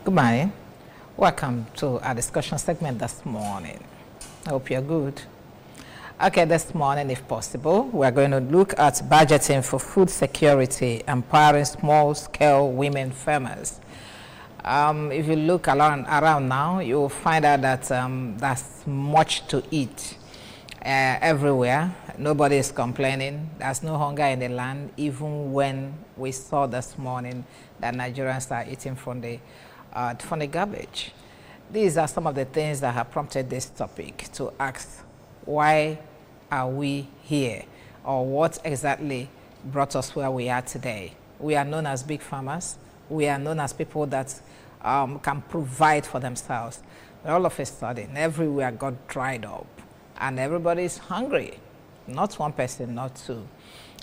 Good morning. Welcome to our discussion segment this morning. I hope you're good. Okay, this morning, if possible, we're going to look at budgeting for food security, empowering small-scale women farmers. If you look around now, you'll find out that there's much to eat everywhere. Nobody is complaining. There's no hunger in the land, even when we saw this morning that Nigerians are eating from the garbage. These are some of the things that have prompted this topic to ask, why are we here? Or what exactly brought us where we are today? We are known as big farmers. We are known as people that can provide for themselves. But all of a sudden, everywhere got dried up and everybody is hungry. Not one person, not two.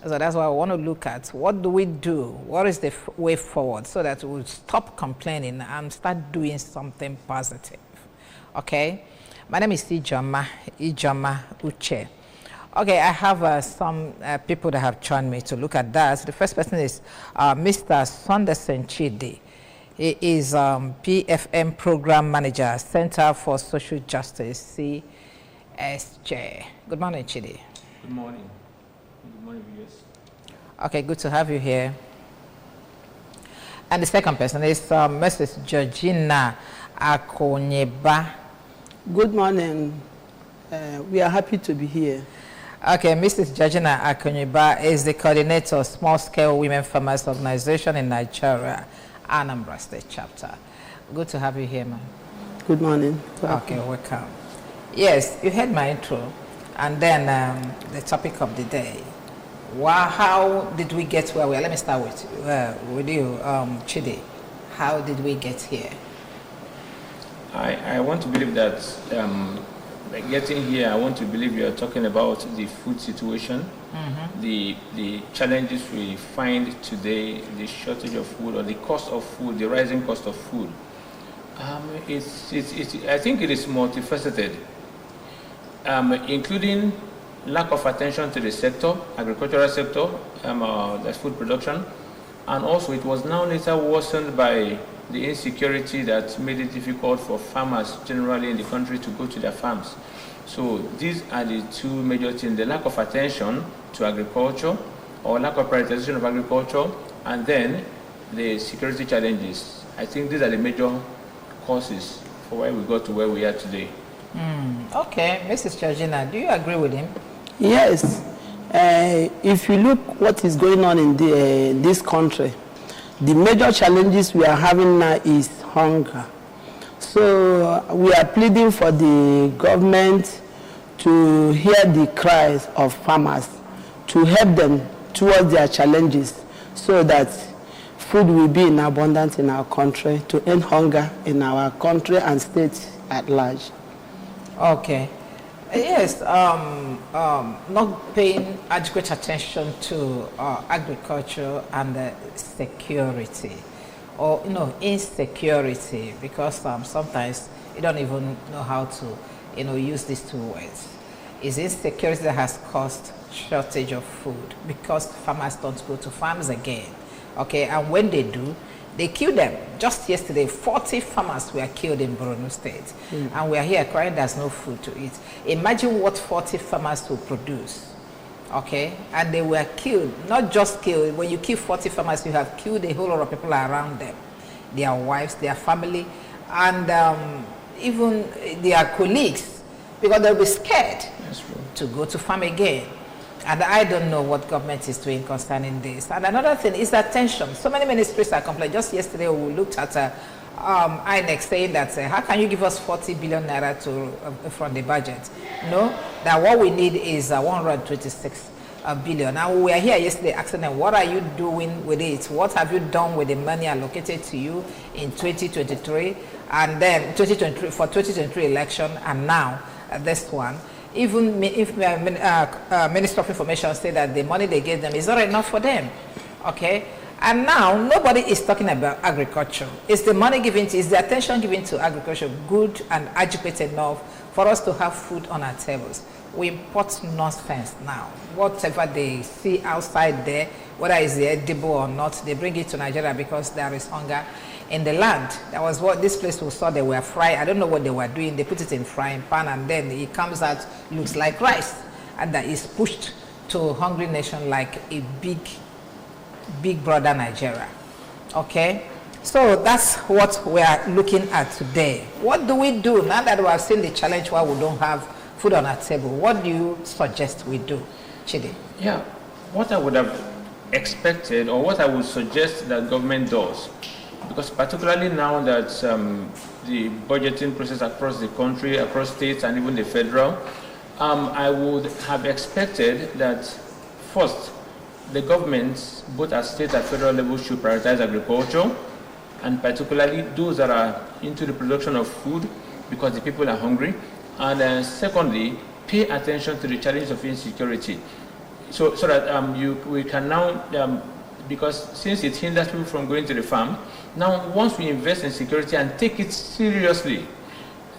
So that's why I want to look at what do we do? What is the way forward so that we'll stop complaining and start doing something positive? Okay? My name is Ijoma Uche. Okay, I have some people that have joined me to look at that. The first person is Mr. Sanderson Chidi. He is PFM Program Manager, Center for Social Justice, CSJ. Good morning, Chidi. Good morning. Good morning, viewers. Okay, good to have you here. And the second person is Mrs. Georgina Akonyeba. Good morning. We are happy to be here. Okay, Mrs. Georgina Akonyeba is the coordinator of Small Scale Women Farmers Organization in Nigeria, Anambra State Chapter. Good to have you here, ma'am. Good morning. Okay, welcome. Yes, you heard my intro, and then the topic of the day. How did we get where we are? Let me start with you, Chidi. How did we get here? I want to believe that by getting here, I want to believe you are talking about the food situation, the challenges we find today, the shortage of food or the cost of food, the rising cost of food. I think it is multifaceted, including lack of attention to the sector, agricultural sector, that's food production, and also it was now later worsened by the insecurity that made it difficult for farmers generally in the country to go to their farms. So these are the two major things: the lack of attention to agriculture or lack of prioritization of agriculture, and then the security challenges. I think these are the major causes for why we got to where we are today. Okay, Mrs. Georgina, do you agree with him? Yes. If you look what is going on in this country, the major challenges we are having now is hunger. So we are pleading for the government to hear the cries of farmers, to help them towards their challenges so that food will be in abundance in our country, to end hunger in our country and state at large. Okay. Yes, not paying adequate attention to agriculture and security, or insecurity, because sometimes you don't even know how to use these two words. Is insecurity that has caused shortage of food because farmers don't go to farms again. Okay, and when they do, they kill them. Just yesterday, 40 farmers were killed in Borno State. And we are here crying there's no food to eat. Imagine what 40 farmers will produce. Okay? And they were killed. Not just killed. When you kill 40 farmers, you have killed a whole lot of people around them. Their wives, their family, and even their colleagues. Because they'll be scared to go to farm again. And I don't know what government is doing concerning this. And another thing is attention. So many ministries are complaining. Just yesterday we looked at INEC saying that how can you give us 40 billion naira from the budget? No, that what we need is 126 billion. Now we were here yesterday asking them, what are you doing with it? What have you done with the money allocated to you in 2023 and then 2023 for 2023 election and now this one? Even if Minister of Information say that the money they gave them is not enough for them, okay? And now nobody is talking about agriculture. Is the money given to, is the attention given to agriculture good and adequate enough for us to have food on our tables? We import nonsense now. Whatever they see outside there, whether it's edible or not, they bring it to Nigeria because there is hunger in the land. That was what this place we saw. They were frying. I don't know what they were doing. They put it in frying pan, and then it comes out, looks like rice, and that is pushed to hungry nation like a big brother Nigeria. Okay, so that's what we are looking at today. What do we do now that we have seen the challenge why we don't have food on our table? What do you suggest we do, Chidi? Yeah, what I would have expected, or what I would suggest that government does, because particularly now that the budgeting process across the country, across states and even the federal, I would have expected that first, the governments, both at state and federal level, should prioritize agriculture, and particularly those that are into the production of food because the people are hungry. And secondly, pay attention to the challenge of insecurity. So that we can now, because since it hinders people from going to the farm, now once we invest in security and take it seriously,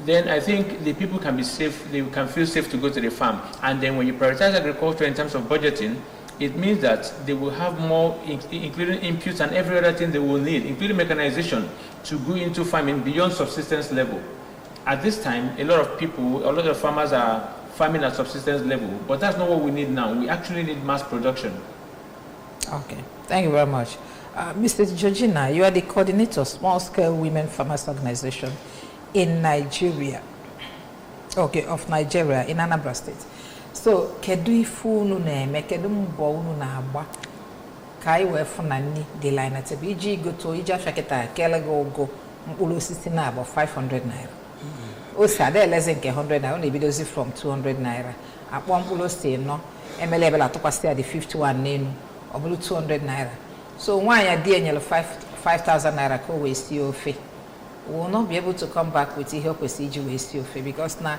then I think the people can be safe, they can feel safe to go to the farm. And then when you prioritize agriculture in terms of budgeting, it means that they will have more, including inputs and every other thing they will need, including mechanization, to go into farming beyond subsistence level. At this time, a lot of farmers are farming at subsistence level, but that's not what we need now. We actually need mass production. Okay, thank you very much. Mr. Georgina, you are the coordinator of small-scale women farmers organization in Nigeria. Okay, of Nigeria, in Anambra State. So, kedu ifu unu na-eme, kedu mbọ unu na-agba ka iwe funani the line at iji goto iji afaketa kele go mkpụrụ osisi na about 500 naira. O sada eleze nke 100 naira, na bidozi from 200 naira. Akpọ mkpụrụ osisi no, emele ebela atụkwasị ya the 51 n'enu, ọ bụrụ 200 naira. So nwaanyị di enyere 5,000 naira ka o wee sie ofe. We will not be able to come back with ihe o kwesị iji wee sie ofe because na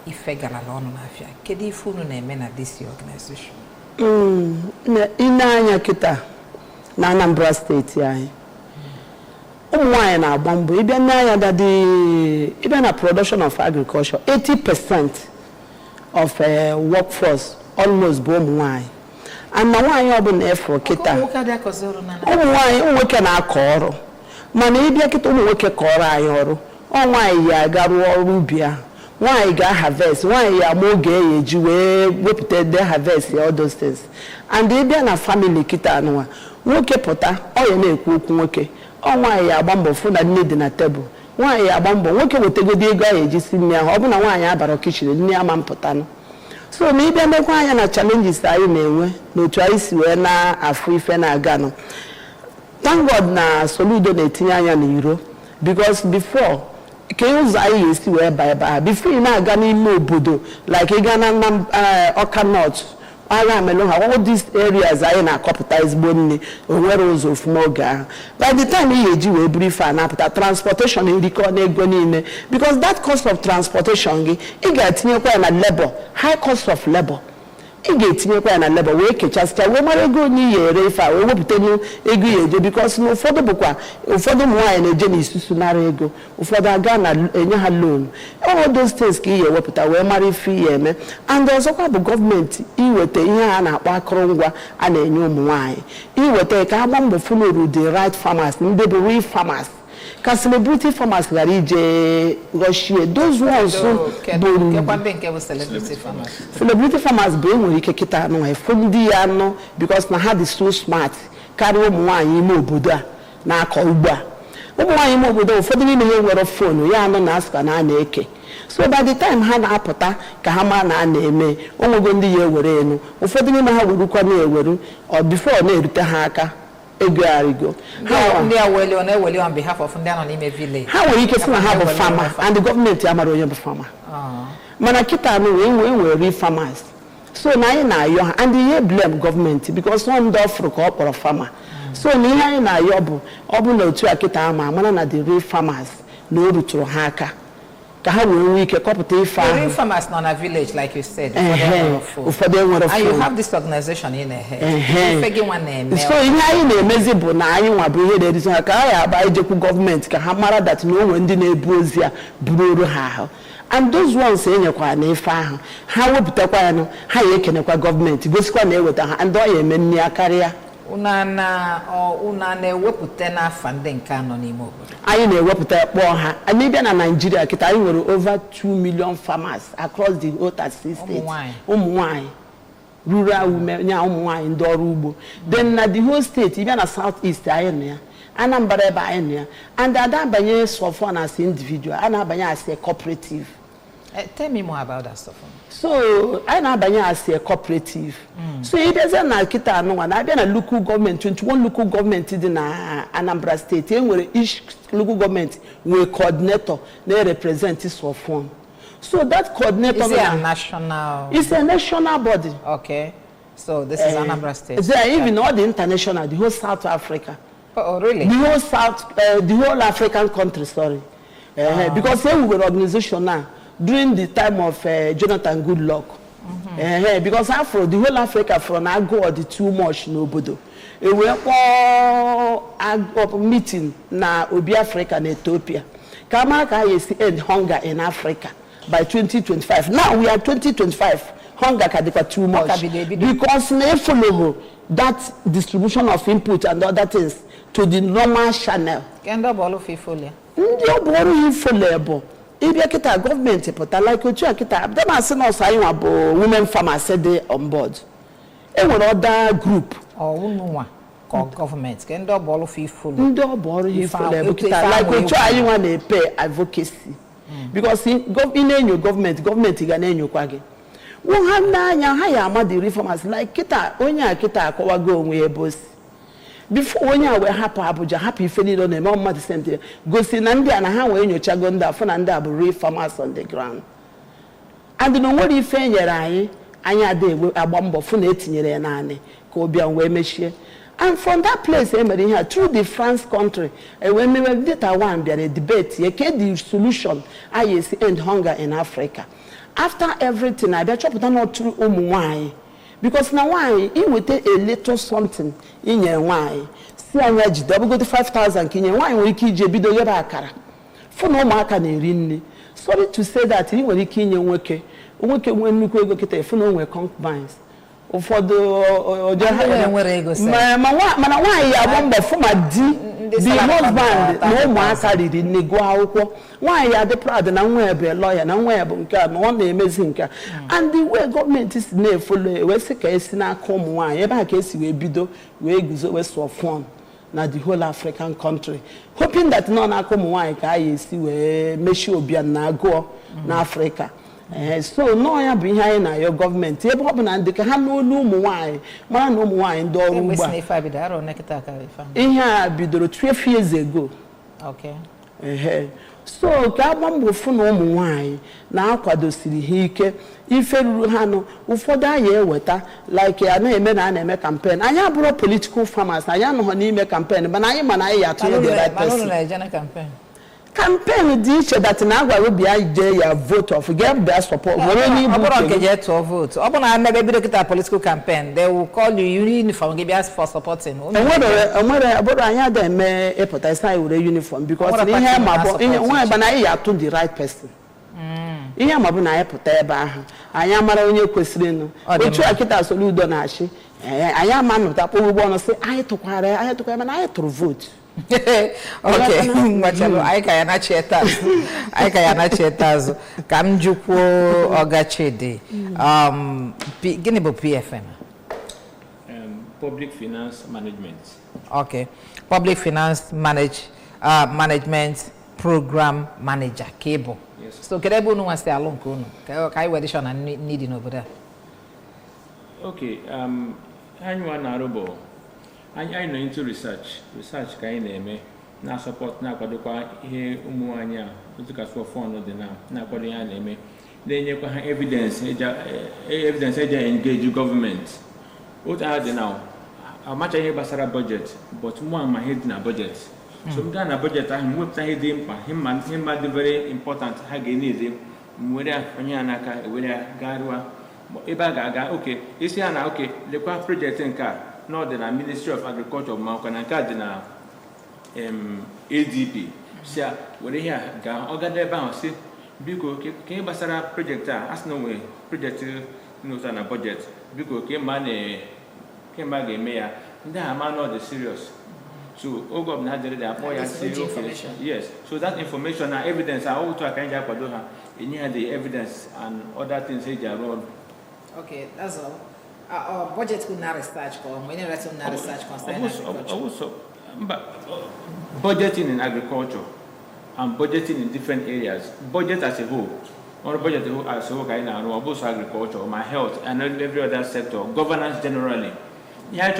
ife gara ọnụ n'afịa. Kedu ife unu na-eme na this organization? Anya kita na Anambra State anyị. Ụmụnwaanyị na-agba mbọ ịbịa n'anya that ịbịa na production of agriculture, 80% of workforce almost bụ ụmụnwaanyị. And na nwaanyị ọbụla efọ kita. Ụmụnwaanyị nwoke na-akọ ọrụ. Mana ịbịa kita ụmụ nwoke kọrọ anyị ọrụ. Nwaanyị ya agarụ ọrụ ubi ahụ. Why you harvest? Why you are more gay? You will they harvest all those things. And they be a family kita anwa. Woke pota, all you make woke. Oh, why you are bumble food and need in a table? Why you are bumble? Woke with the good guy, just in me. Open a wine about kitchen near Mampotano. So maybe I'm a challenges I may no twice when a free fena gano. Thank God na soludo ne tinya euro because before. Keyos I used to wear by before you now Ghana no bodo like Ghana Oka North, all these areas are in a capitalized bone or whereas of Moga. By the time you will brief and after transportation in the corner because that cost of transportation it gets near labor, high cost of labor. Get near na labor we just we mara go ni yere fa we woputenu egu yeje because no for the bookwa for the more energy ni susunara ego for the Ghana enya ha loan all those things ki ye woputa we mara fee eme and also kwa government iwete ihe a na akpa akọrọngwa a na enye ụmụ nwanyị iwete ka agba mbọ follow the right farmers ndị bụ real farmers. Can celebrity farmers garije Russia those ones so celebrity farmers be nwere ike kita no e fundi ya no because na had is so smart carry ụmụ nwanyị ime obodo a na akọ ugbo a ụmụ nwanyị ime obodo ụfọdụ n'ime ha nwere phone ya no na aska na eke so by the time ha na-apụta ka ha ma na na-eme onwego ndị ya ewere enu ụfọdụ n'ime ha werukwa na eweru or before na erute ha aka ego. They are well on behalf of Ndanonime village. How will you get have a farmer and the government Yamaroya farmer? Manakita no we farmers. So now you and the blame government because one door for a farmer. So na yobu obuno to akita ama mana the real farmers no to haka. The real farmers in a village, like you said, for them and you have this organization in a head. So in a measure, now you are bringing there is a government, Kahamara that no one didn't Bozia, Buru. And those ones saying you can't farm. How would the how you can government? Go square with and do a many career. una na-ewepụta n'afa ndị nke anọ n'ime obodo. Anyị na-ewepụta kpọọ ha. Anyị bịa na Nigeria kita anyị nwere over 2 million farmers across the whole 36 states. Ụmụ nwanyị. Rural women, nya ụmụ nwanyị ndị ọrụ ugbo. Then na the whole state, bịa na South East anyị nọ ya. Anambra ebe anyị nọ ya. And ada abanye Sofon as individual, ana abanye as a cooperative. Tell me more about that stuff. So, I na abanye as a cooperative. So, it is na kita anụnwa na abịa na local government, 21 local government dị na Anambra state. Where each local government will coordinator, they represent Sofon. So that coordinator is it a national? It's a national body. Okay. So this is Anambra state. Even all the international, the whole South Africa. Oh, really? The whole the whole African country, sorry. Because they were organization now during the time of Jonathan Goodluck. Because after the whole Africa from Ago or the too much nobodo. We were all meeting na Obi Africa and Ethiopia. Kamaka is end hunger in Africa by 2025. Now we are 2025. Hunger can be too much because they follow that distribution of input and other things to the normal channel. Kendo bolu fifolia. Ndio bolu fifolebo. Ibia kita government pota like otu akita. Them as no say abo women farmers said on board. E were other group or unwa government. Kendo bolu fifolia. Ndio bolu fifolebo kita like otu ayiwa na pay advocacy. Because in your government ga na enyo kwage. Wo ha na anya ha ya ama the reformers like kita onya kita akwago onwe ebosi. Before onya we happy Abuja happy feli don na mama the same thing. Go see na ndi ana ha we enyocha go nda fo na ndi abu reformers on the ground. And no what if nyere anyị anya dey agba mbọ fo na etinyere na ani ka obia we mechie. And from that place, through the France country, when we were data one, there a debate, the solution, I see end hunger in Africa. After everything, I bet you not through why. Because now why, it will take a little something in your why. See, I need double go to 5,000 Kenya. Why we keep Jebido Yabakara? For no marker in sorry to say that he will Kenya work when we go get a phone concubines. Ụfọdụ mana nwaanyị ya bụ mbọ fụ ma di the husband na ụmụaka riri nego akwụkwọ nwaanyị ya dị proud na nwa ebe lawyer na nwa ya bụ nke a na ọ na-emezi nke a and the way gọọmenti si na-efolo wee sị ka esi n'aka ụmụ nwaanyị ebe a ka esi wee bido wee guzo wee sụọ fọn na the whole African country hoping that nọ n'aka ụmụ nwaanyị ka a ya esi wee mechie obian na agụọ n'Africa. So no ya bụ ihe anyị na your government ebe ọ bụ na ndị ka ha n'olu ụmụ nwaanyị mara na ụmụ nwaanyị ndị ọrụ ugbo ihe a bidoro 12 years ago. Okay. So ka agba mbọ fụ na ụmụ nwaanyị na-akwadosiri ha ike ife ruru ha nọ ụfọdụ anyị eweta like a na-eme na a na-eme campaign anyị abụrụ political farmers anyị anọghị n'ime campaign mana anyị mana anyị ya atụnye the right person. Campaign dị iche that na agwa obi aje ya vote of get their support were ni bu nke je to vote ọ bụ na maybe bido kita political campaign they will call you uniform give us for supporting onwere obodo anya da eme epụta isa were uniform because ihe ma bụ ihe nwa ba na ya to the right person ihe ma bụ na ya pụta ebe ahụ anya mara onye kwesịrị nụ otu akita Soludo na achị anya ma nụta kpọ ụgbọ ọnụ sị anyị tụkwara mana anyị tụrụ vote. Okay, mwachalo aika ya na chetazo kamjukwo ogachede gini bo PFM Public Finance Management. Okay, Public Finance Management Program Manager Cable. Yes. So kedebo no wase alon ko no kai addition needing over there. Okay, anyone arobo I know into research ka anyị na-eme na support na akwadokwa ihe ụmụ anyị a otuka so fund dị na akwado ya na-eme na-enyekwa ha evidence eja engage government otu ha dị na amacha ihe gbasara budget but mụ ama ihe dị na budget so m gaa na budget ahụ m wepụta ihe dị mkpa ihe mma dị very important ha ga-enede mwere onye n'aka ewere garụa ebe a ga-aga oke isi ha na oke lekwa project nke a no the Ministry of Agriculture Maukana na ADP sia were here ga ogade ba si biko ke basara project a as no way project no na budget biko ke ma ga eme ya I'm not the serious. So, Ogom had the information. Yes. So that information and evidence, I also can the evidence and other things they are. Okay, that's all. Our budget will not research or we need to research concerning agriculture. Also, but budgeting in agriculture and budgeting in different areas, budget as a whole, or budget as a whole, both agriculture, my health, and every other sector, governance generally. Let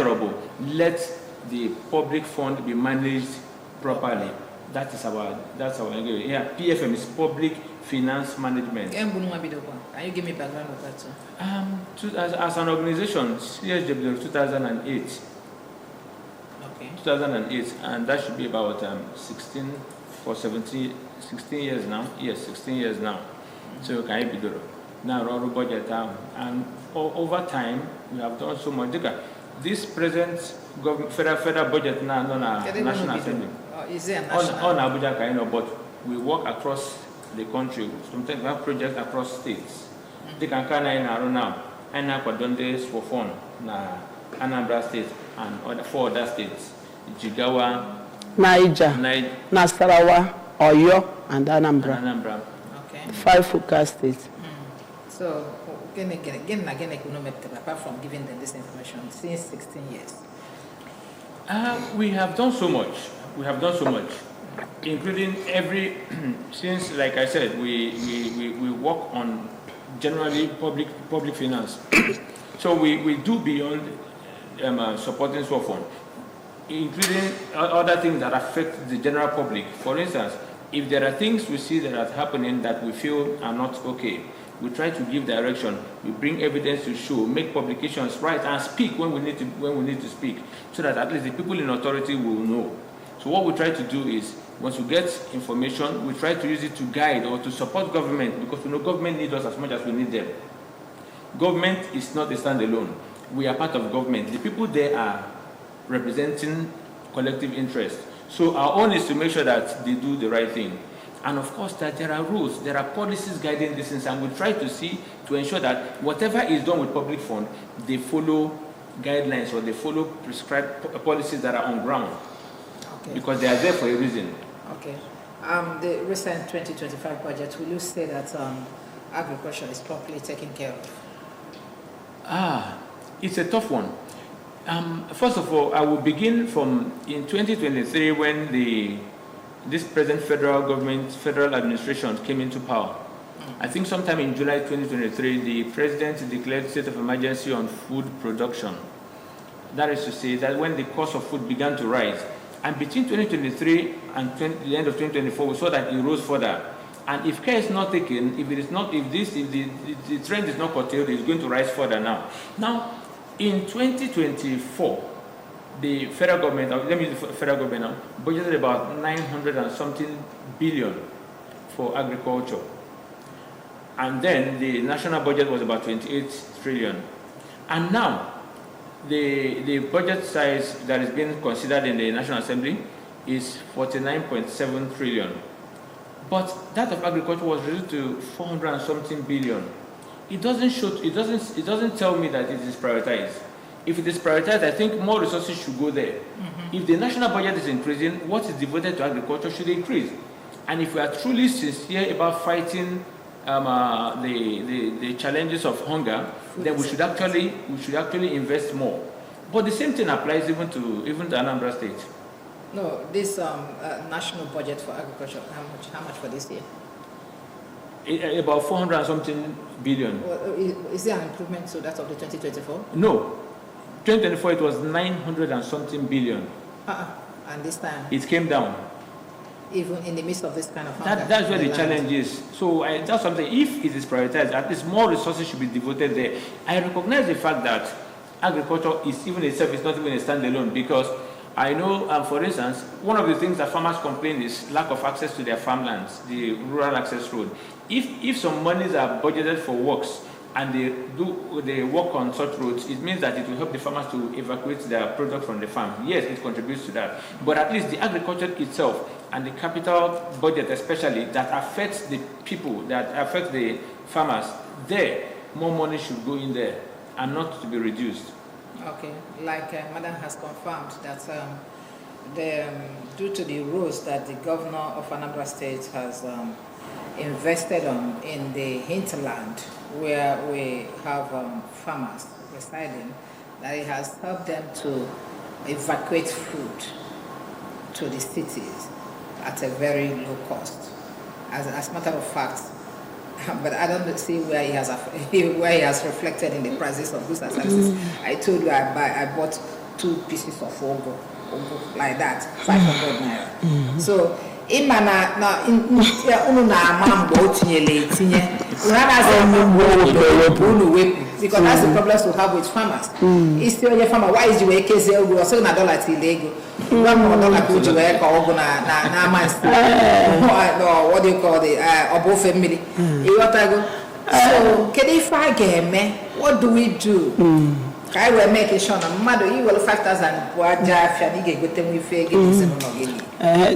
the public fund be managed properly. That's our PFM is public finance management. Can you give me background of that too? As an organization, CSW 2008. Okay. 2008, and that should be about 16 years now. Yes, 16 years now. So can you be now our budget and over time we have done so much. This present federal budget now national assembly. Is it a national? On Abuja, but we work across the country. Sometimes we have projects across states. They can come in now. And now done this for fun. Na Anambra state and 4 other states. Jigawa, Niger, Nasarawa, Oyo, and Anambra. Okay. 5 focus states. So, again, apart from giving them this information since 16 years. We have done so much. Including since, like I said, we work on generally public finance. So we do beyond supporting so fund, including other things that affect the general public. For instance, if there are things we see that are happening that we feel are not okay, we try to give direction. We bring evidence to show, make publications right, and speak when we need to speak, so that at least the people in authority will know. So what we try to do is, once we get information, we try to use it to guide or to support government, because we know government needs us as much as we need them. Government is not a standalone. We are part of government. The people there are representing collective interest. So our own is to make sure that they do the right thing. And of course, that there are rules, there are policies guiding this things, and we try to ensure that whatever is done with public fund, they follow guidelines or they follow prescribed policies that are on ground. Okay. Because they are there for a reason. Okay. The recent 2025 budget, will you say that agriculture is properly taken care of? It's a tough one. First of all, I will begin from in 2023 when this present federal administration came into power. I think sometime in July 2023, the president declared state of emergency on food production. That is to say that when the cost of food began to rise, and between 2023 and the end of 2024, we saw that it rose further. And if care is not taken, if the trend is not curtailed, it's going to rise further now. Now, in 2024, the federal government, budgeted about 900 and something billion for agriculture. And then the national budget was about 28 trillion. And now, the budget size that is being considered in the National Assembly is 49.7 trillion. But that of agriculture was reduced to 400 and something billion. It doesn't tell me that it is prioritized. If it is prioritized, I think more resources should go there. Mm-hmm. If the national budget is increasing, what is devoted to agriculture should increase. And if we are truly sincere about fighting the challenges of hunger, then we should actually invest more. But the same thing applies even to Anambra State. No, this national budget for agriculture, how much for this year? About 400 and something billion. Well, is there an improvement to that of the 2024? No. 2024 it was 900 and something billion. And this time? It came down. Even in the midst of this kind of hunger? That's where the challenge is. So that's something, if it is prioritized, at least more resources should be devoted there. I recognize the fact that agriculture is even itself is not even a standalone, because I know, for instance, one of the things that farmers complain is lack of access to their farmlands, the rural access road. If some monies are budgeted for works and they work on such roads, it means that it will help the farmers to evacuate their product from the farm. Yes, it contributes to that. But at least the agriculture itself and the capital budget especially that affects the people, that affects the farmers, there, more money should go in there and not to be reduced. Okay, like Madam has confirmed that due to the roads that the governor of Anambra State has invested on in the hinterland where we have farmers residing, that it has helped them to evacuate food to the cities at a very low cost. As a matter of fact, but I don't see where he has reflected in the prices of goods and services. I told you I bought 2 pieces of ogo like that, 500 naira. So imana na unu na mambo tinyele tinye unana say mambo because that's the problems we have with farmers. It's still your farmer, why is you wake say ogo so na dollar till ego one more dollar go to where ka ogo na man no what do you call the obo family e wata go. So kedifa game, what do we do? I will make a sure mother you will 5,000 waja fianige go tell me fake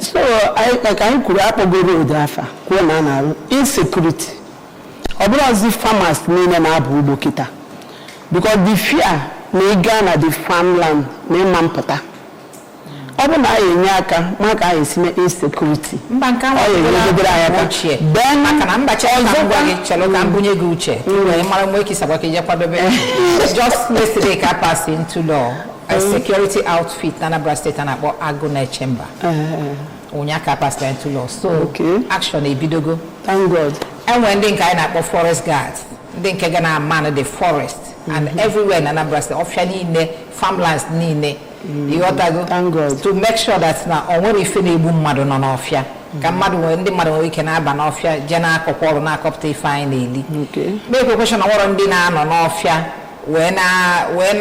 so I can could up go road afa ko na na insecurity obrozi farmers mean na abu bokita because the fear may Ghana the farmland may mampota obu na yenye aka maka esime insecurity mbanka then makana mbache ngwa chelo ka mbunye gu uche we mara mweki sabwa keje kwa bebe just yesterday ka pass into law a security outfit Anambra State and about Agona Chamber unyaka pass into law so action e bidogo thank God. And when they kind of forest guards they can gonna man the forest and everywhere in Anambra State officially in the farmlands ni you thank God to make sure that now on when if any boom madu no ofia can madu when the madu we can have an ofia jena kokoro na kopte fine okay make a question on na no ofia when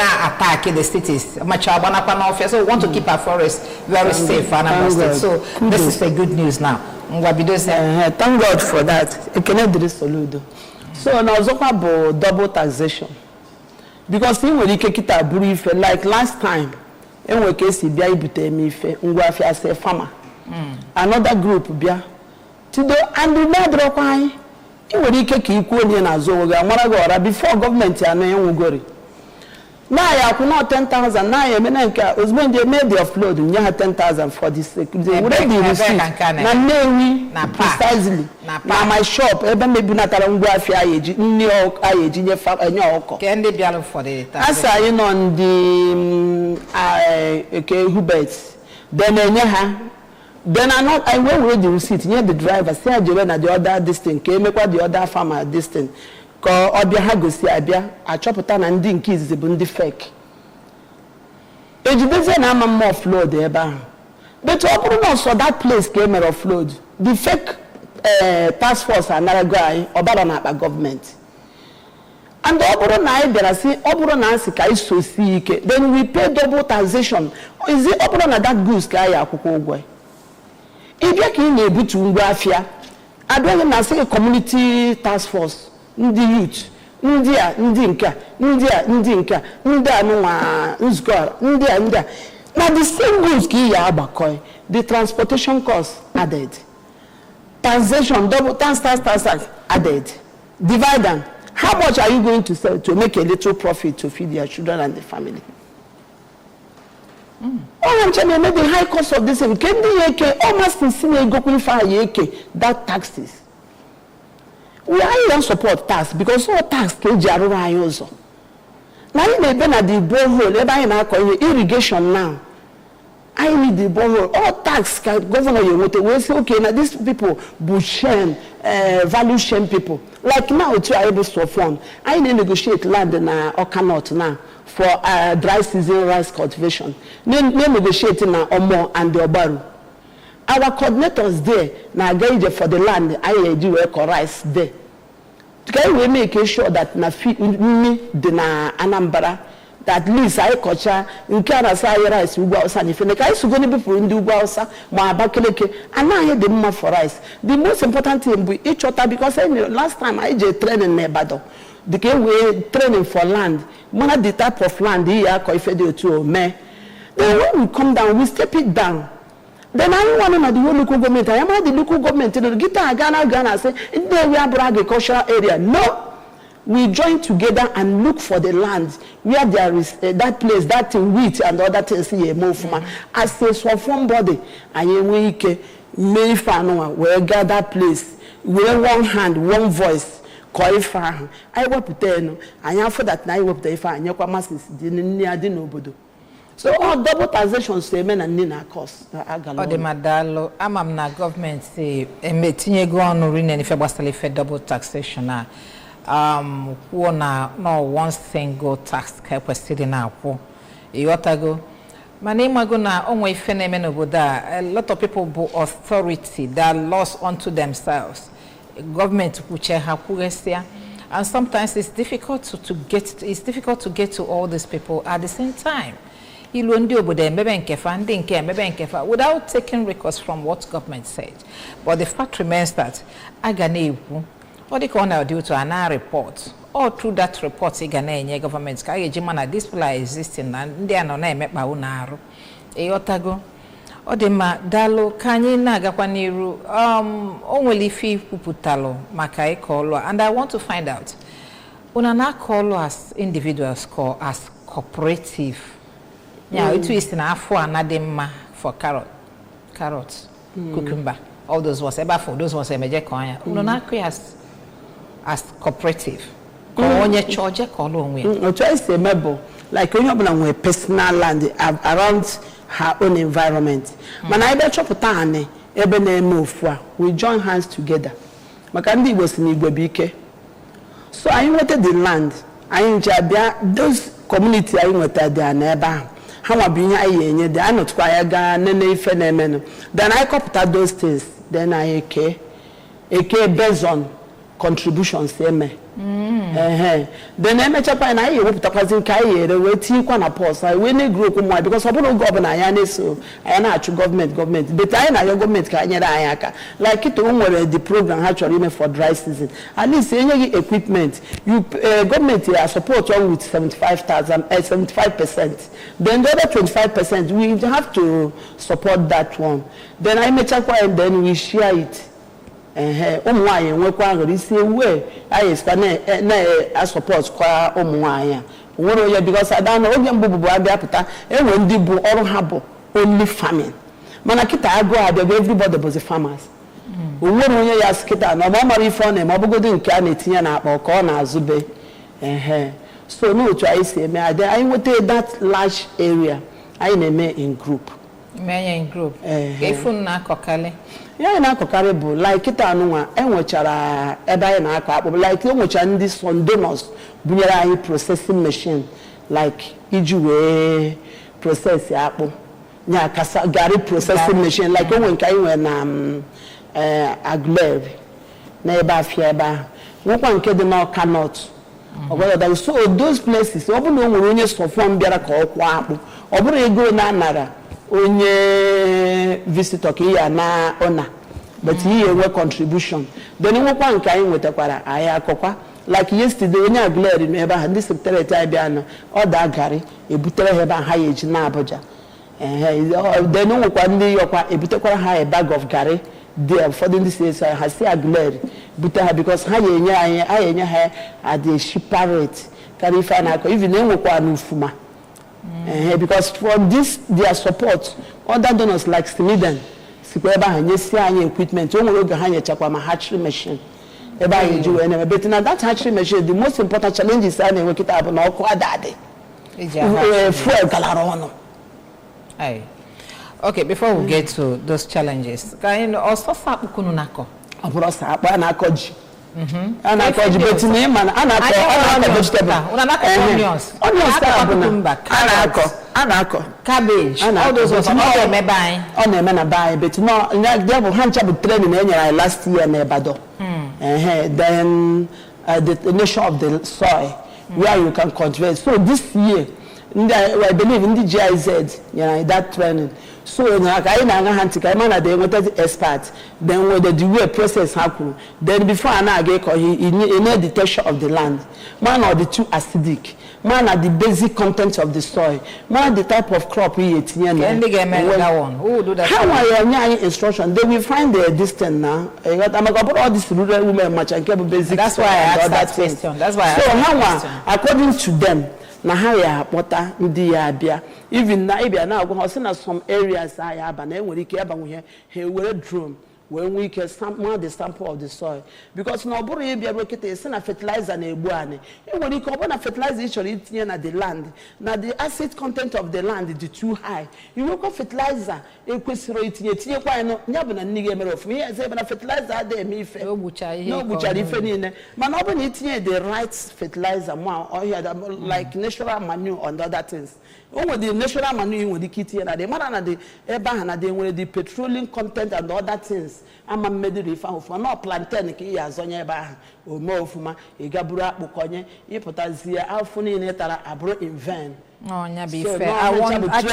attack the cities much abana pa ofia so we want to keep our forest very safe for Anambra State so this is a good news now thank God for that ekenediri soludo so na ozokwa bo double taxation because we will kita buru ife like last time enwe kesi bia ibute mi ife ngwa afia se farmer another group bia tido and na dro kwan enwe ike ka iku oni na zo woga amara go ora before government ya na enwugori na ya ku no 10,000 na ya me na nke ozmo dey made the offload nya 10,000 for this security we dey receive na newi na precisely na my shop ebe mebi na tara ngwa afia ayeji nni ayeji nye fa enya oko can they be allow for the as I on the okay Hubert then enya ha then I went with the receipt near the driver say ajewe na the other distance ke mekwa the other farmer distance ko obia ha gosi abia achọpụta na ndị nke izizi bụ ndị fake ejideze na ama more offload ebe ahụ but ọ bụrụ na so that place ka emere offload the fake task force anarago anyị ọbara na akpa government and ọ bụrụ na anyị bịara si ọ bụrụ na asị ka anyị sosi ike then we pay double taxation is it ọ bụrụ na that goods ka anyị akwụkwọ ụgwọ ịbịa ka ị na-ebutu ngwa afịa adịghị na asị community task force ndị youth ndị a ndị nke ndị anụnwa nzukọ ndị a na the same goods ka ya agbakọ the transportation cost added taxation double tax added divide them how much are you going to sell to make a little profit to feed your children and the family I'm telling you the high cost of this can be almost in senior go that taxes we don't support tax because all tax can jaru also. Now you may be at the borehole, everybody now irrigation now. I need the borehole. All tax governor you will say okay now these people bush value shame people. Like now it's able to afford. I need negotiate land na or cannot now for dry season rice cultivation. No negotiating now Omo and the Obaru. Our coordinators there now engage for the land I do work rice there. Can we make sure that na me the na Anambra that at least I culture in Canada rice ugwa osa ni fene kai sugo ni people in the ugwa osa ma abakeleke and now the more for rice. The most important thing be each other because last time I just train in Nebado. The we training for land. One of the type of land here ko ife dey to me. Then when we come down we step it down. Then I want to know the local government. I am the local government. Ghana say we have agricultural area. No, we join together and look for the land where there is that place, that wheat and other things here move from. As a from body, and we can make fun where gather place, where one hand, one voice, call far. I will put in, I am for that night of the fire, and your masses didn't near the nobodo. So all double taxation statement and nina cost. O de madalo amam na government say emetinye go on rin any febastale fe double taxation na no one single tax ka kwesidi na akwo iyotago manema go na onwe ife na eme n'obodo a lot of people bo authority that lost onto themselves government kuche ha kugesia and sometimes it's difficult to get to all these people at the same time. Without taking recourse from what government said. But the fact remains that what they call due to an report, or through that report, government, these people are existing and they are not met by Unaru. Eyotago, Odema, Dalo, Kanye Nagakwaniru, only fee Puputalo, Makai Kolo, and I want to find out Unana Kolo as individuals call as cooperative. Yeah, it is in for another for carrots, cucumber, all those was ever for those was a major coin. Unonaki as cooperative. Onye charge colon. Twice a member, like when you have personal land around her own environment. Man, I bet Chopotane, Ebene move we join hands together. Makandi was in Igwebike. So I wanted the land. I enjoy those community I wanted their neighbor. How I bring they are not quiet, then I copy those things. Then I based on contributions. Then I met up and I hope to pass in Kaye, waiting on a post. I win a group because I don't govern. I so I know government, but I know your government can like it over the program actually for dry season. At least any equipment, you government support on with 75%. Then the other 25%, we have to support that one. Then I met up and then we share it. Omwaya nwekwa ngorisi we I support kwa omwaya woro ya because I don't know obi mbubu abia puta enwe ndi bu oru habo only farming mana kita ago abia everybody was farmers woro ya ya skita na ma mari fo na ma bugodi nke a na-etinye na akpa ka ọ na-azube so no try say me I want that large area I na-eme in group Gefun na kokale. Yeah, na kokare bu like kita anwa enwechara ebe anyị na-akọ akpụ like enwecha ndị donors bunyere anyị processing machine like iji wee process akpụ nya kasa gari processing machine like onwe nke anyị nwe na Agleri na ebe afia ebe ahụ nwekwa nke dị na Kanot so those places ọ bụ na o nwere onye sọfọ mbịara ka ọ kwa akpụ ọ bụrụ ego na anara onye visitor ka ya na ona but he a contribution then we kwa nka anyị nwetakwara anyị akọkwa like yesterday onye Agleri no ebe ha ndị secretary abịa na order gari ebutere ha ebe ha ya eji na Abuja then we kwa ndị yokwa ebutekwara ha a bag of gari there for the says ha si Agleri buta ha because ha ya enye ha at the cheaper rate carry fa na akọ even we kwa na ufuma because for this their support other donors like Sweden sikweba hanyesi anya equipment onwere oge hanye chakwa ma hatchery machine ebe anyị ji wee but na that hatchery machine the most important challenge is na enwekita abụ na ọkụ adade fuel galara ọnụ. Okay, before we get to those challenges can you also sakpu kunu nako abụrụ sakpu na akọji anako ji but na man anako vegetable onions anako cabbage all those ones all me buy on na na buy but no there bụ hancha bụ training na enyere last year na Ebado then the nation of the soil where you can cultivate so this year I believe in the GIZ that training so na ka na nga hanti ka man na dey with expert then with the way process happen then before na aga ko in detection of the land man or the too acidic Man at the basic content of the soil. Man the type of crop we eat. Can they get that one? Who will do that? How are your instruction? They will find the distance now. I'm going to put all these rural women much and keep basic. That's why I asked that question. That's why I asked that question. According to them, na how ya water ndi ya bia. Even na ibia na go na some areas I have na enwere ike aba wo he were drone when we can sample the sample of the soil because na oburu ye bia rokete se na fertilizer na egbu ani enwere ike obuna fertilizer e chori tinye na the land na the acid content of the land is too high you go fertilizer e kwesiro tinye kwa no nya bụ na nige mere of me say na fertilizer ade eme ife no buchari ife niile mana obuna tinye the right fertilizer mo or like natural manure and other things over the natural manure with the kitty and the man and the eba and the the petroleum content and other things ama mmedi rifa of no plantain ki ya zonye eba o mo ofuma e gabura akpokonye ipotazia afuni ne tara abro in vain. Oh, nya be fair. I want that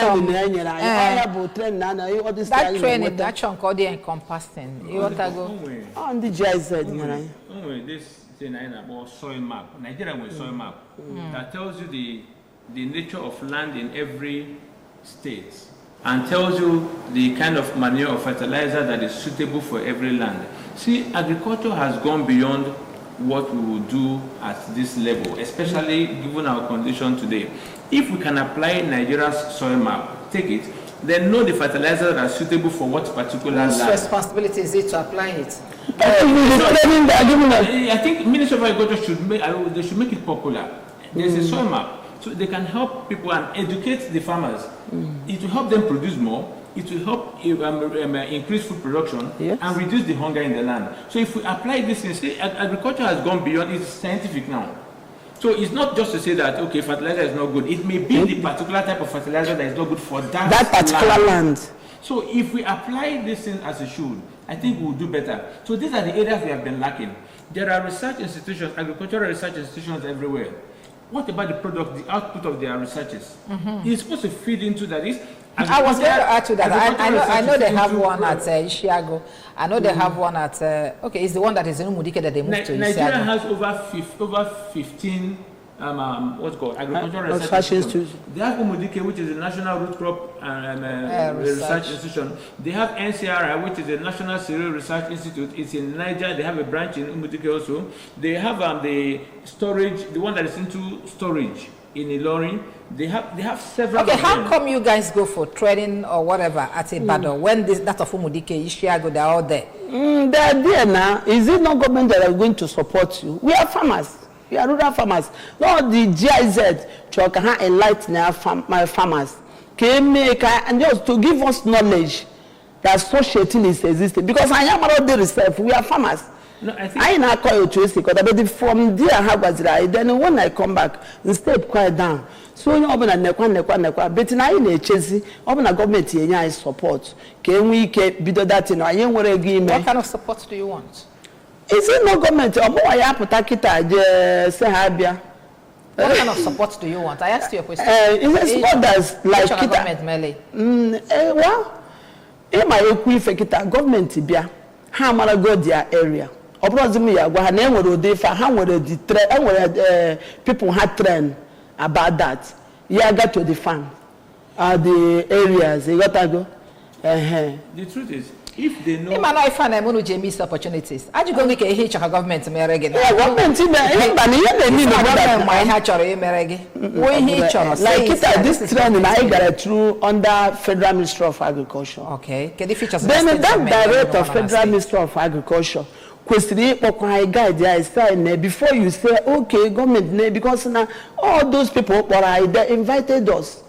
training that chunk all the encompassing. You want to go on the GIZ. This thing about soil map. Nigeria with soil map that tells you the nature of land in every state and tells you the kind of manure or fertilizer that is suitable for every land. See, agriculture has gone beyond what we will do at this level, especially given our condition today. If we can apply Nigeria's soil map, take it, then know the fertilizers that are suitable for what particular land. Whose responsibility is it to apply it? I think Ministry of Agriculture should make it popular. There's a soil map. So they can help people and educate the farmers. It will help them produce more. It will help increase food production and reduce the hunger in the land. So if we apply this, agriculture has gone beyond, it's scientific now. So it's not just to say that, okay, fertilizer is not good. It may be the particular type of fertilizer that is not good for that particular land. So if we apply this thing as it should, I think we'll do better. So these are the areas we have been lacking. There are research institutions, agricultural research institutions everywhere. What about the product, the output of their researches? It's supposed to feed into that. I was going to add to that. I know they have one at Ishiago. I know they have one at, okay, it's the one that is in Umudike that they moved to Ishiago. Nigeria has over 15 what's called agricultural research institutions. They have Umudike, which is the National Root Crop Research Institution. They have NCRI, which is the National Cereal Research Institute. It's in Niger. They have a branch in Umudike also. They have the storage, the one that is into storage in Ilorin. They have several. Okay, how come you guys go for trading or whatever at Ibadan when that of Umudike, Ishiago, they're all there? They're there now. Is it not government that are going to support you? We are farmers. We are rural farmers. No, the GIZ to enlighten our farmers. Can make and just to give us knowledge that social thing is existing. Because I am about the reserve. We are farmers. No, I think I not call you to see because from there I was right. Then when I come back, step quiet down. So you open a nekwa. But now in a chase, open a government here support. Can we keep bid that in? I ain't want to give me. What kind of support do you want? Is it no government? What kind of support do you want? I asked you a question. Is it support that's like government, well, in my equivalent government, Tibia, how am I go their area? Obrazimia, what her name would they for how would the people had trained about that? Yeah, got to the farm, the areas, they got to go. The truth is, if they know, I find I'm going to miss opportunities. I just go make a hitch of government. Government, this trend I got through under Federal Ministry of Agriculture. Okay, can the features? Then that director of Federal Ministry of Agriculture. Question guide there before you say okay government because now all those people they invited us.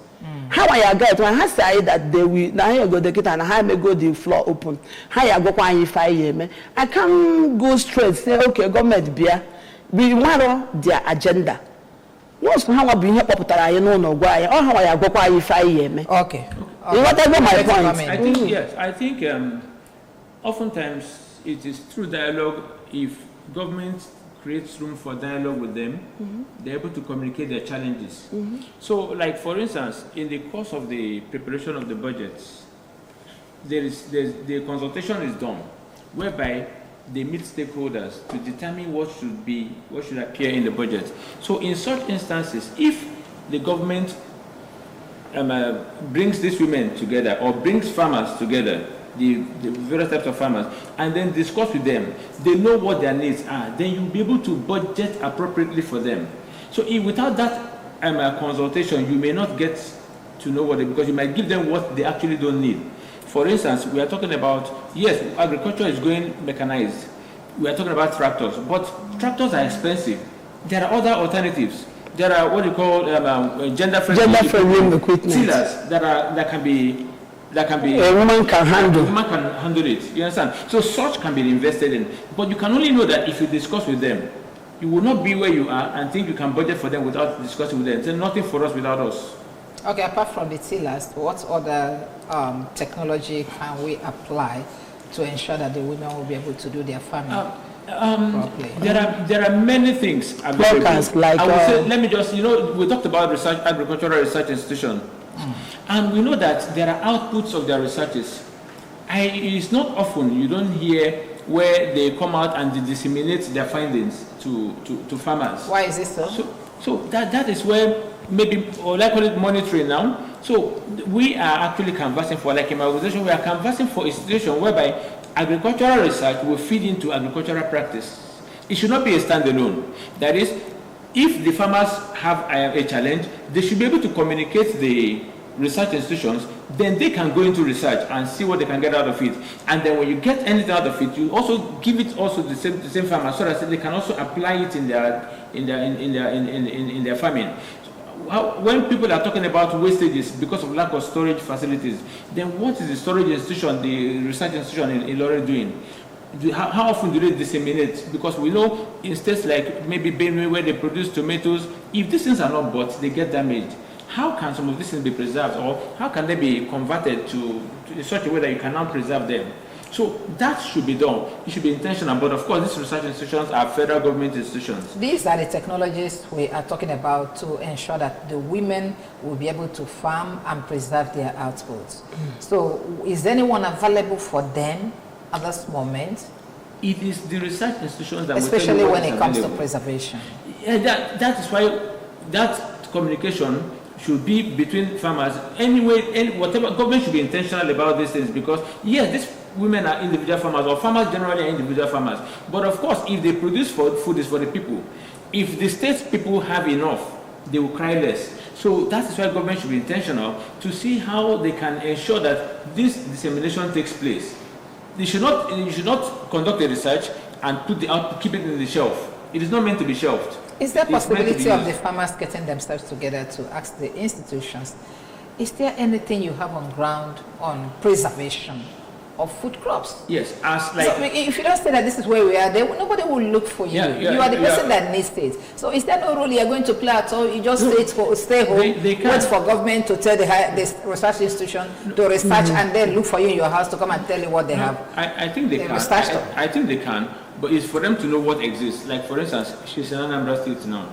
How I get when I say that they will now you go the kit and how may go the floor open. How you go if I can't go straight say okay government beer we want their agenda. Once how I be here popular you know no why or how I go if okay. Whatever my point. I think yes, I think oftentimes it is through dialogue. If government creates room for dialogue with them, they're able to communicate their challenges. So, like for instance, in the course of the preparation of the budgets, the consultation is done, whereby they meet stakeholders to determine what should appear in the budget. So in such instances, if the government brings these women together or brings farmers together, the various types of farmers, and then discuss with them, they know what their needs are, then you'll be able to budget appropriately for them. So if without that consultation, you may not get to know what because you might give them what they actually don't need. For instance, we are talking about, yes, agriculture is going mechanized. We are talking about tractors, but tractors are expensive. There are other alternatives. There are what you call gender-friendly equipment. Tillers that can be a woman can handle. A woman can handle it. You understand? So such can be invested in, but you can only know that if you discuss with them. You will not be where you are and think you can budget for them without discussing with them. There's nothing for us without us. Okay, apart from the tillers, what other technology can we apply to ensure that the women will be able to do their farming properly? There are many things available. Like, I would say, let me just, we talked about agricultural research institution, and we know that there are outputs of their researches. It's not often you don't hear where they come out and they disseminate their findings to farmers. Why is this so? So that is where maybe, or like call it monitoring now. So we are actually canvassing for, like in my organization, we are canvassing for institutions whereby agricultural research will feed into agricultural practice. It should not be a standalone. That is, if the farmers have a challenge, they should be able to communicate the research institutions, then they can go into research and see what they can get out of it. And then when you get anything out of it, you also give it also the same farmers so that they can also apply it in their farming. When people are talking about wastages because of lack of storage facilities, then what is the storage institution, the research institution in Ilori doing? How often do they disseminate? Because we know in states like maybe Benue where they produce tomatoes, if these things are not bought, they get damaged. How can some of these things be preserved, or how can they be converted to such a way that you can now preserve them? So that should be done. It should be intentional. But of course, these research institutions are federal government institutions. These are the technologies we are talking about to ensure that the women will be able to farm and preserve their outputs. So is anyone available for them at this moment? It is the research institutions that especially when it comes to preservation. Yeah, that is why that communication should be between farmers. Anyway, whatever, government should be intentional about these things, because yes, these women are individual farmers, or farmers generally are individual farmers. But of course, if they produce food is for the people. If the state's people have enough, they will cry less. So that is why government should be intentional to see how they can ensure that this dissemination takes place. You should not conduct a research and keep it in the shelf. It is not meant to be shelved. Is there possibility of the farmers getting themselves together to ask the institutions, is there anything you have on ground on preservation of food crops? Yes, so if you don't say that this is where we are, nobody will look for you. You are the person that needs it. So is there no role you are going to play at all? You just stay home, wait for government to tell the research institution to research and then look for you in your house to come and tell you what they have. I think they can. I think they can. But it's for them to know what exists. Like, for instance, she's in Anambra State now.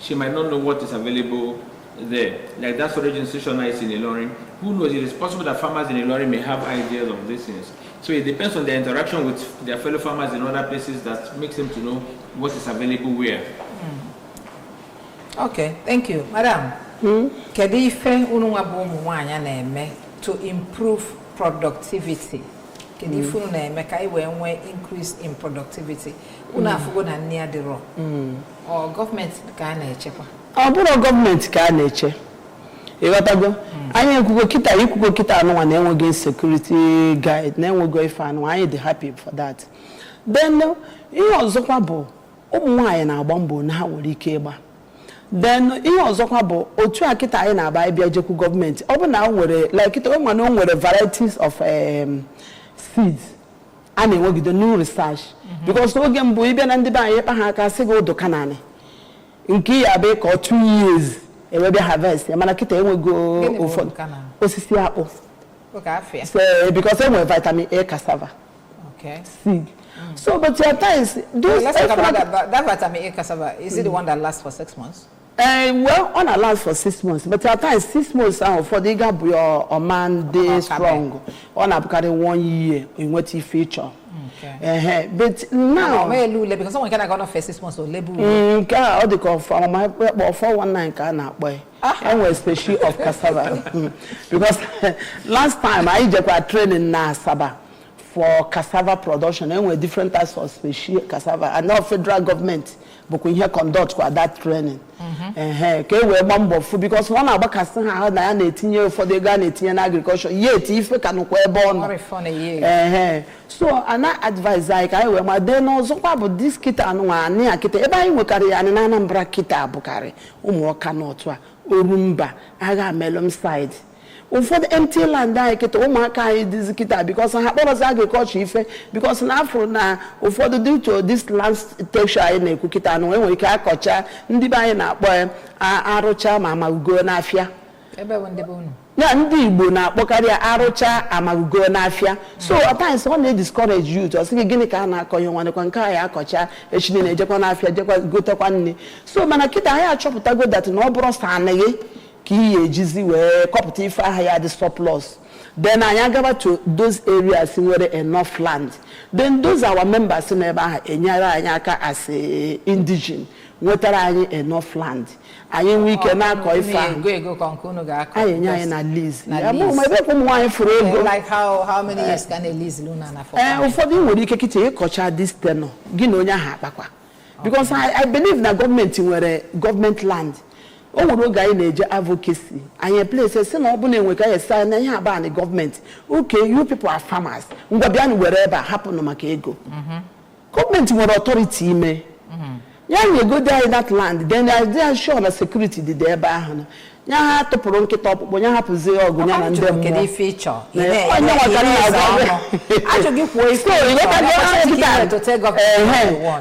She might not know what is available there. Like that storage institution is in Ilori. Who knows? It is possible that farmers in Ilori may have ideas of these things. So it depends on their interaction with their fellow farmers in other places that makes them to know what is available where. Okay, thank you. Madam, to improve productivity. Increase in productivity. Or government can government can I security guide, I happy for that. Then you also kwabo na bombo na then you also kwabo otu akita anyị na aba bia jeku government na nwere like it nwere varieties of seeds and the new research because oge mbu ibe na ndị ba anyị pa ha aka sị go do kanane nke ya be ka 2 years e we be harvest e mana kita enwego ofon osisi akpụ so because we vitamin A cassava seed so but your times those let's talk about that vitamin A cassava. Is it the one that lasts for 6 months? Well, on allows for 6 months, but at times 6 months for the gap your man day strong. On a carry 1 year in what he feature. Okay. But now, because someone can go for 6 months or label. All the call for my 419 can boy. And we especially of cassava because last time I just training na Saba for cassava production and we different types of species cassava and now federal government. But we here conduct for that training. Okay, we bumbo food because one about casting how na 18 years for the Ghana 18 agriculture. Yet if we can go born. So and I advise like I we then also about this kita anu ani akita. Eba we carry ani na Anambra kita abukare. Umu kanotwa urumba aga melon side. For the empty land, I get this kita because I have agriculture because now for now, for the due to this land texture in a kukita, and when we can culture, Ndiba na boy, Arocha, Mama go nafia. Yeah, Ndibuna, Bokaria, Arocha, Amago nafia. So at times only discourage you to say, Ginicana, Koyon, Konkaya, Kocha, Echin, Japanafia, go to one. So Manakita, I chop go that no bros Key ejizi we cooperative hire the surplus. Then I go to those areas where there enough land. Then those our members in Enyaka as a indigene. What are enough land? I we cannot go I lease. Like how many years can a lease Luna for? For the would you coach this tenor? Ginonya Hapakwa. Because I believe that government were government land. Oh, we guy in advocacy. And your places, no one we can sign about the government. Okay, you people are farmers. Wherever happen no makego. Government more authority me. Yeah, you go there in that land. Then they are sure the security did there by. You have to put on top when you have to say, oh, go and them feature. I give way to take off.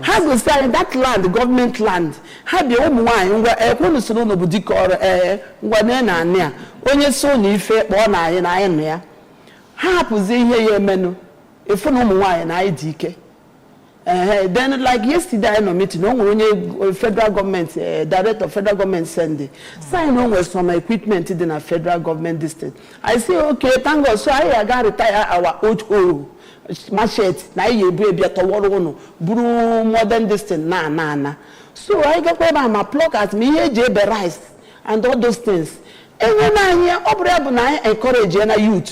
How go say that land, government land? Have your own wine where one is no boutique or one near. Only so near fair one eye and iron there. How was here menu? If no wine, I DK. Then like yesterday I no meeting no federal government director of federal government send sign on with some equipment in a federal government district. I say okay thank God so I got retire our old machete na ye be toward one buru modern district na so I got my plug at me here be rice and all those things. And when I encourage youth,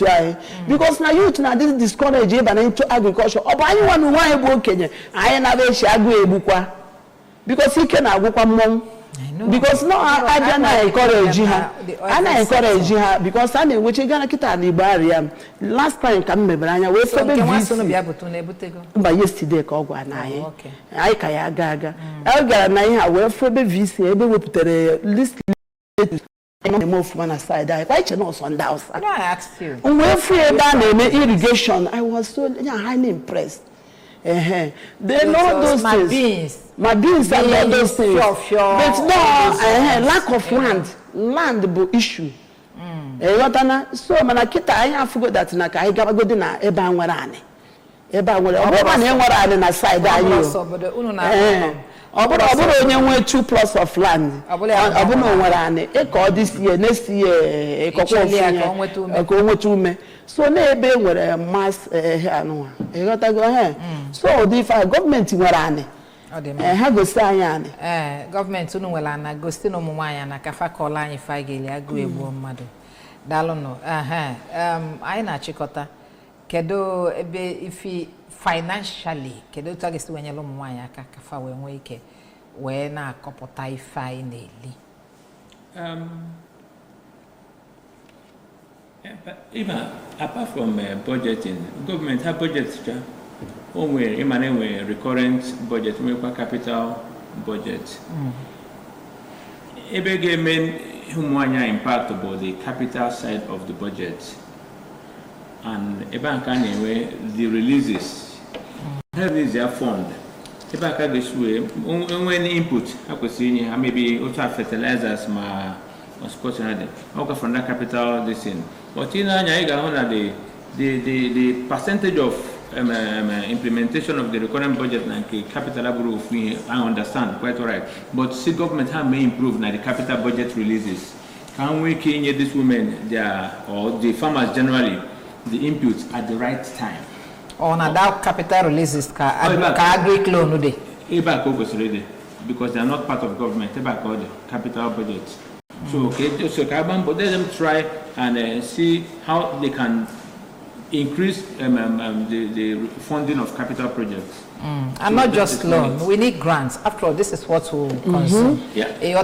because now youth now this discourage into agriculture. Or anyone who want to Kenya, I never shall go because he can go mom. Because no, I don't encourage her. I encourage her because I know which is gonna get the barrier. Last time, come remember, I wait for the but yesterday, I kaya gaga. I got I wait for the VC, able to put the list. Move one aside. I quite know on the outside. I asked you. When free irrigation, I was so highly impressed. They know those things. My beans and all those things. But no, lack of land will issue. So Manakita, I have forgot that I got go dinner Eba Warani. Eba Warani aside. About 2 plots of land. This year, next year, so maybe with a mass so if government were government no wala na Agostino Mumaya na kafa kola anyi fageli agu ebu mmadu dalono I na chikota kedo ebe ifi financially kedo tagisi wenyelo Mumaya kafa wenwe ike we na kopota finally even apart from budgeting, government have budgets. When recurrent budget, we capital budget. Every government impact about the capital side of the budget, and the releases have their fund. When input, I could see maybe also fertilizers, my sports and other from that capital this in. But the percentage of implementation of the recurrent budget and capital abroad, I understand quite all right. But see, government may improve now the capital budget releases. Can we give these women or the farmers generally the inputs at the right time? On that capital releases, agri loan today. Because they are not part of government. They are the capital budget. So okay, so carbon, but let them try and see how they can increase the funding of capital projects. And so not just loan, we need grants. After all, this is what will consume. Yeah. May I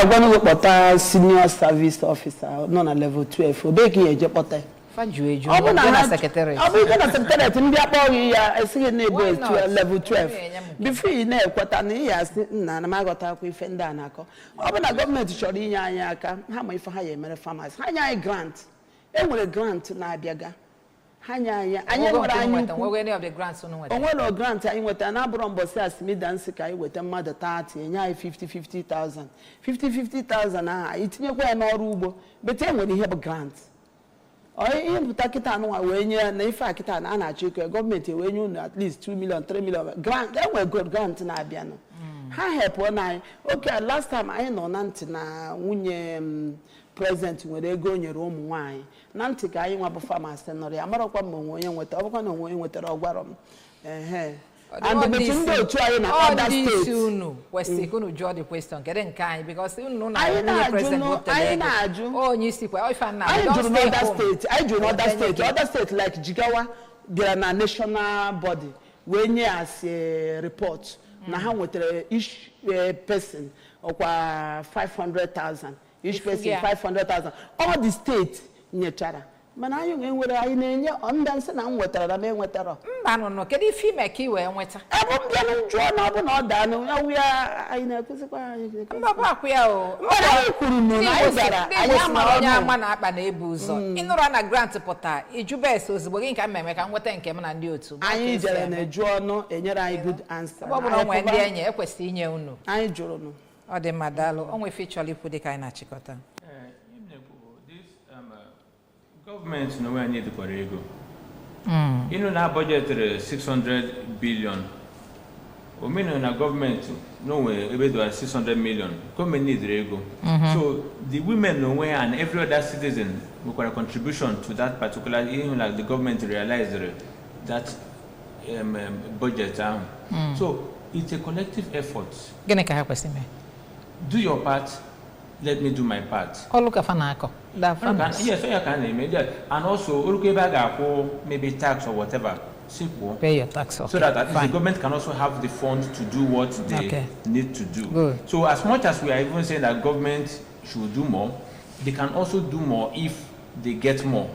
want to look at senior service officer, non a level 12. Obeki a jopota. Secretary. I'm going to secretary in the level 12. Before you know what I need, Namagota with Fendanako. Open a government short in Yaka, how many for higher farmers? Hanya grant. And with a grant to Nabiaga. Hanya, I know what I know. Any of the grants on what? Oh, grant I with an Abron says me dancing with a mother 30 and 50,000. 50,000. It's me where no ruble, but then when you have a grant. Or in Takitano, when you're an Ifakita and Anna Chico, government, when you at least 2 million, 3 million grant, that were good grant in Abiano. I help one eye. Okay, last time I know Nantina, when present when they go in your own wine. Nantika, I want to farm a scenario. I'm not a woman with the Oguarum. And the Betindo trying other states. West Secono draw the question, getting kind because you know, I do other state like Jigawa, they are a national body. When you as a report, now with each person or 500,000, each person 500,000. All the states in Chara. Man, I am with I name on dancing and water. I mean, water. I don't know. Can you feel me? Key and water. I won't get a drawn up and all done. We are in a physical. Papa, we are. I couldn't know. I am a man up and a boozer. In the run a grant to pota. If you best was working, I make and what and came and do too. I ain't a journal and yet I good answer. When they are a question, you know. I journal. Or the Madalo, only featurely put the kind of chicota. Government nowhere near the Corrego. You know, our budget 600 billion. We mean in our government nowhere about 600 million. Government need Rego. So the women nowhere and every other citizen will got a contribution to that particular. Even like the government realized that budget. So it's a collective effort. Do your part. Let me do my part. Oh, look at Fanako. Yes, I can immediately. And also, maybe tax or whatever. Pay your tax. So that at least the government can also have the funds to do what they need to do. Good. So as much as we are even saying that government should do more, they can also do more if they get more.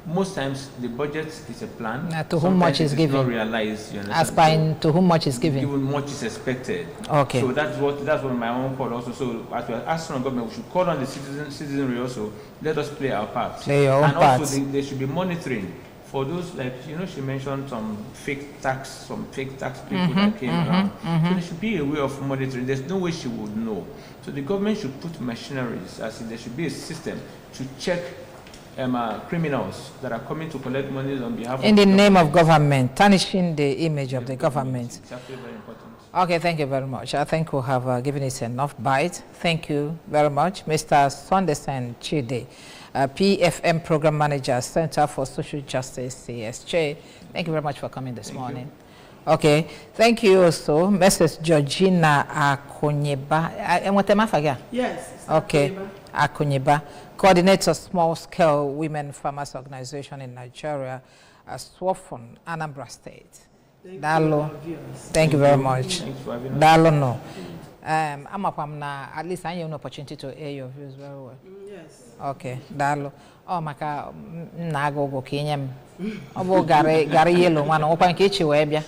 Most times the budget is a plan. To whom much is given? Not realized, you as by to whom much is given? Given much is expected. Okay. So that's what my own call also. So as we are asking the government, we should call on the citizenry also. Let us play our part. Play your own part. And also there should be monitoring for those, like she mentioned some fake tax people that came around. So there should be a way of monitoring. There's no way she would know. So the government should put machineries, as in there should be a system to check criminals that are coming to collect money on behalf in the name of government, tarnishing the image of the government. It's actually very important. Okay, thank you very much. I think we have given it enough bite. Thank you very much, Mr. Sondersen Chide, PFM Program Manager, Center for Social Justice, CSJ. Thank you very much for coming this morning. Okay, thank you also, Mrs. Georgina Akonyeba. Yes. Okay, Akonyeba, Coordinator Small Scale Women Farmers Organization in Nigeria, Swafon, Anambra State. Dalo, thank you very much. Dalo, no. I'm up at least I have an opportunity to air your views very well. Yes. Okay, Dalo. Oh, my God, Nago go Kenyam. Oh, Gary Yellow, one open kitchen webia.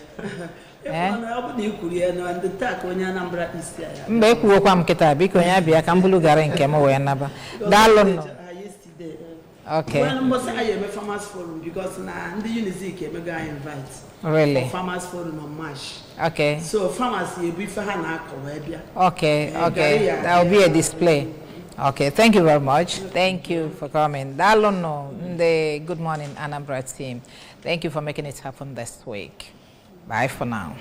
And the tack when Anambra is there. Make work on Ketabi, Koyabia, Kambulu Garin came away another. Dalo. Yesterday. Okay. Well, most I am a farmers forum because now the Unity came a guy invites. Really? Farmers forum on March. Okay. So farmers here be for Hanako. Okay, okay. That will be a display. Okay, thank you very much. Thank you for coming. Dalono, the Good Morning Anambra team. Thank you for making it happen this week. Bye for now.